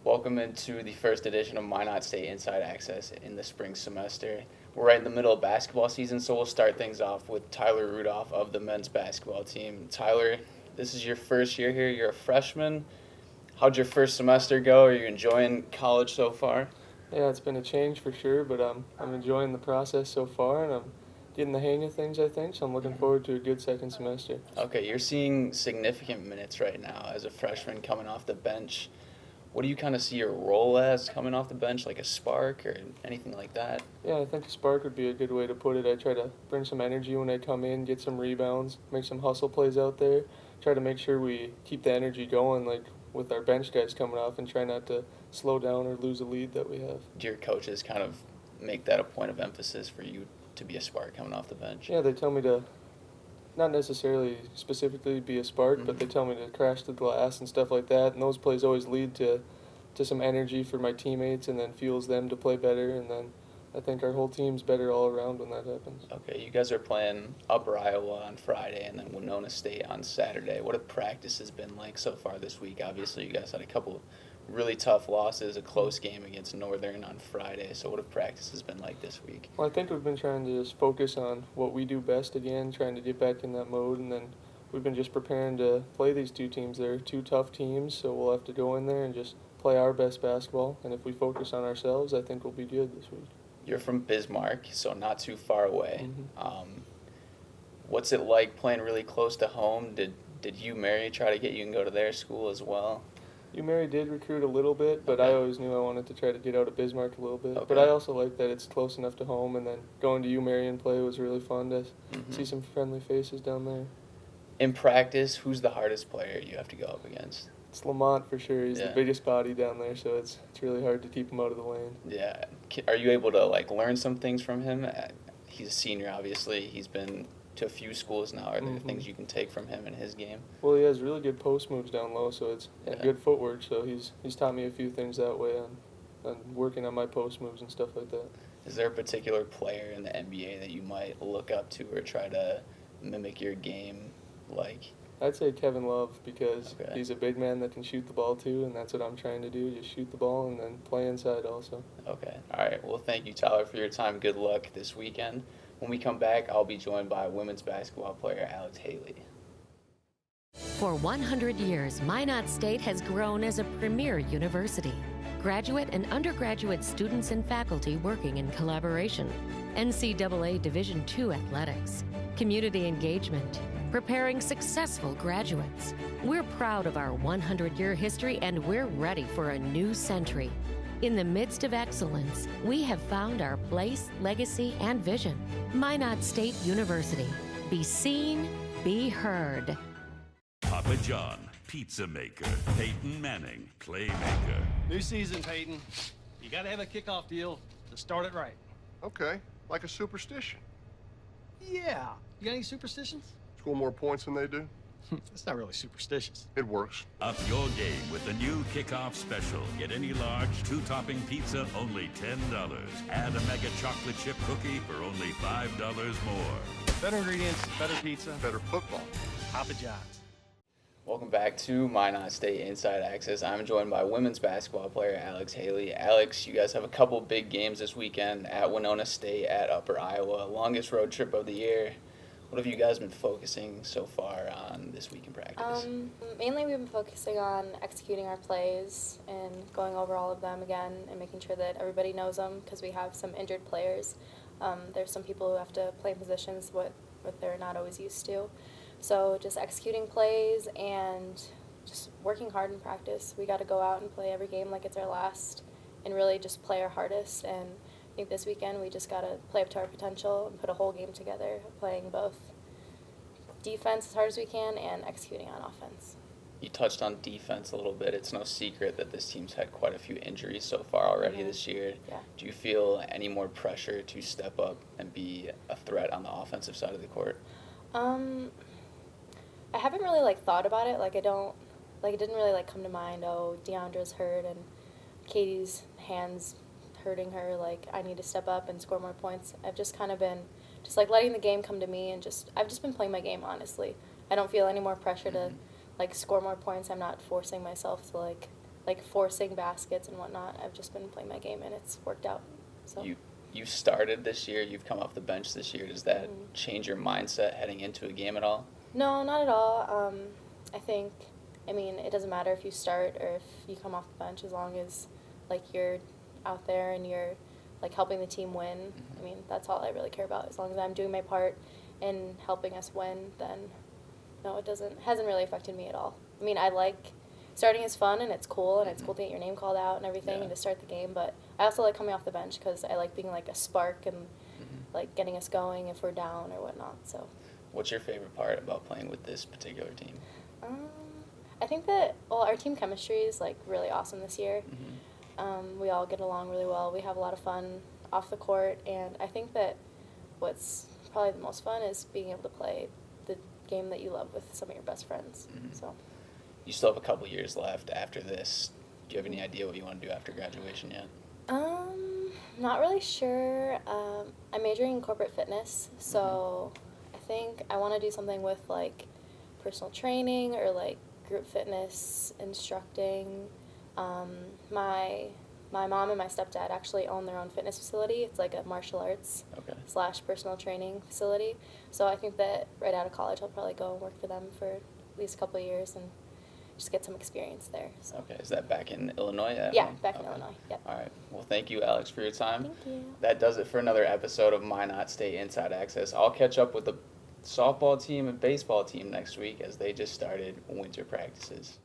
Welcome into the first edition of Minot State Inside Access in the spring semester. We're right in the middle of basketball season, so we'll start things off with Tyler Rudolph of the men's basketball team. Tyler, this is your first year here. You're a freshman. How'd your first semester go? Are you enjoying college so far? Yeah, it's been a change for sure, but I'm enjoying the process so far, and I'm getting the hang of things, I think, so I'm looking forward to a good second semester. Okay, you're seeing significant minutes right now as a freshman coming off the bench. What do you kind of see your role as coming off the bench, like a spark or anything like that? Yeah, I think a spark would be a good way to put it. I try to bring some energy when I come in, get some rebounds, make some hustle plays out there, try to make sure we keep the energy going, like with our bench guys coming off, and try not to slow down or lose a lead that we have. Do your coaches kind of make that a point of emphasis for you to be a spark coming off the bench? Yeah, they tell me to not necessarily specifically be a spark, but they tell me to crash the glass and stuff like that. And those plays always lead to some energy for my teammates, and then fuels them to play better. And then I think our whole team's better all around when that happens. Okay, you guys are playing Upper Iowa on Friday and then Winona State on Saturday. What have practices been like so far this week? Obviously, you guys had a couple really tough losses, a close game against Northern on Friday. So what have practices been like this week? Well, I think we've been trying to just focus on what we do best again, trying to get back in that mode, and then we've been just preparing to play these two teams. They're two tough teams, so we'll have to go in there and just play our best basketball, and if we focus on ourselves, I think we'll be good this week. You're from Bismarck, so not too far away. Mm-hmm. What's it like playing really close to home? Did Mary try to get you and go to their school as well? Mary did recruit a little bit, but Okay. I always knew I wanted to try to get out of Bismarck a little bit. Okay. But I also like that it's close enough to home, and then going to Mary and play was really fun to see some friendly faces down there. In practice, who's the hardest player you have to go up against? It's Lamont for sure. He's Yeah. the biggest body down there, so it's really hard to keep him out of the lane. Yeah. Are you able to learn some things from him? He's a senior, obviously. He's been to a few schools now. Are there things you can take from him in his game? Well, he has really good post moves down low, so it's and Yeah. good footwork. So he's taught me a few things that way on working on my post moves and stuff like that. Is there a particular player in the NBA that you might look up to or try to mimic your game like? I'd say Kevin Love, because Okay. he's a big man that can shoot the ball too, and that's what I'm trying to do, just shoot the ball and then play inside also. Okay. All right. Well, thank you, Tyler, for your time. Good luck this weekend. When we come back, I'll be joined by women's basketball player Alex Haley. For 100 years, Minot State has grown as a premier university. Graduate and undergraduate students and faculty working in collaboration. NCAA Division II athletics. Community engagement. Preparing successful graduates. We're proud of our 100-year history, and we're ready for a new century. In the midst of excellence, we have found our place, legacy, and vision. Minot State University. Be seen, be heard. Papa John, pizza maker. Peyton Manning, playmaker. New season, Peyton. You got to have a kickoff deal to start it right. Okay, like a superstition. Yeah. You got any superstitions? Score more points than they do. It's not really superstitious. It works. Up your game with the new kickoff special. Get any large two-topping pizza, only $10. Add a mega chocolate chip cookie for only $5 more. Better ingredients, better pizza, Better football. Papa John's. Welcome back to Minot State Inside Access. I'm joined by women's basketball player Alex Haley. Alex, you guys have a couple big games this weekend at Winona State, at Upper Iowa. Longest road trip of the year. What have you guys been focusing so far on this week in practice? Mainly we've been focusing on executing our plays and going over all of them again and making sure that everybody knows them, because we have some injured players. There's some people who have to play in positions what they're not always used to. So just executing plays and just working hard in practice. We got to go out and play every game like it's our last and really just play our hardest. And I think this weekend we just got to play up to our potential and put a whole game together, playing both defense as hard as we can and executing on offense. You touched on defense a little bit. It's no secret that this team's had quite a few injuries so far already this year. Yeah. Do you feel any more pressure to step up and be a threat on the offensive side of the court? I haven't really thought about it. It didn't really come to mind. Oh, DeAndra's hurt and Katie's hands hurting her. I need to step up and score more points. I've just kind of been letting the game come to me, and I've just been playing my game honestly. I don't feel any more pressure to score more points. I'm not forcing myself to like forcing baskets and whatnot. I've just been playing my game, and it's worked out. So. You started this year. You've come off the bench this year. Does that change your mindset heading into a game at all? No, not at all. I think, it doesn't matter if you start or if you come off the bench, as long as like you're out there and you're like helping the team win. That's all I really care about. As long as I'm doing my part in helping us win, then no, hasn't really affected me at all. I like starting is fun and it's cool, and it's cool to get your name called out and everything and to start the game, but I also like coming off the bench because I like being like a spark and like getting us going if we're down or whatnot. So what's your favorite part about playing with this particular team? I think that, our team chemistry is like really awesome this year. We all get along really well. We have a lot of fun off the court, and I think that what's probably the most fun is being able to play the game that you love with some of your best friends. So you still have a couple years left after this. Do you have any idea what you want to do after graduation yet? Not really sure. I'm majoring in corporate fitness, so I think I want to do something with like personal training or like group fitness instructing. My mom and my stepdad actually own their own fitness facility. It's like a martial arts / personal training facility. So I think that right out of college I'll probably go and work for them for at least a couple of years and just get some experience there. So. Okay, is that back in Illinois? Yeah, back in Illinois. Yep. All right. Well, thank you, Alex, for your time. Thank you. That does it for another episode of Minot State Inside Access. I'll catch up with the softball team and baseball team next week as they just started winter practices.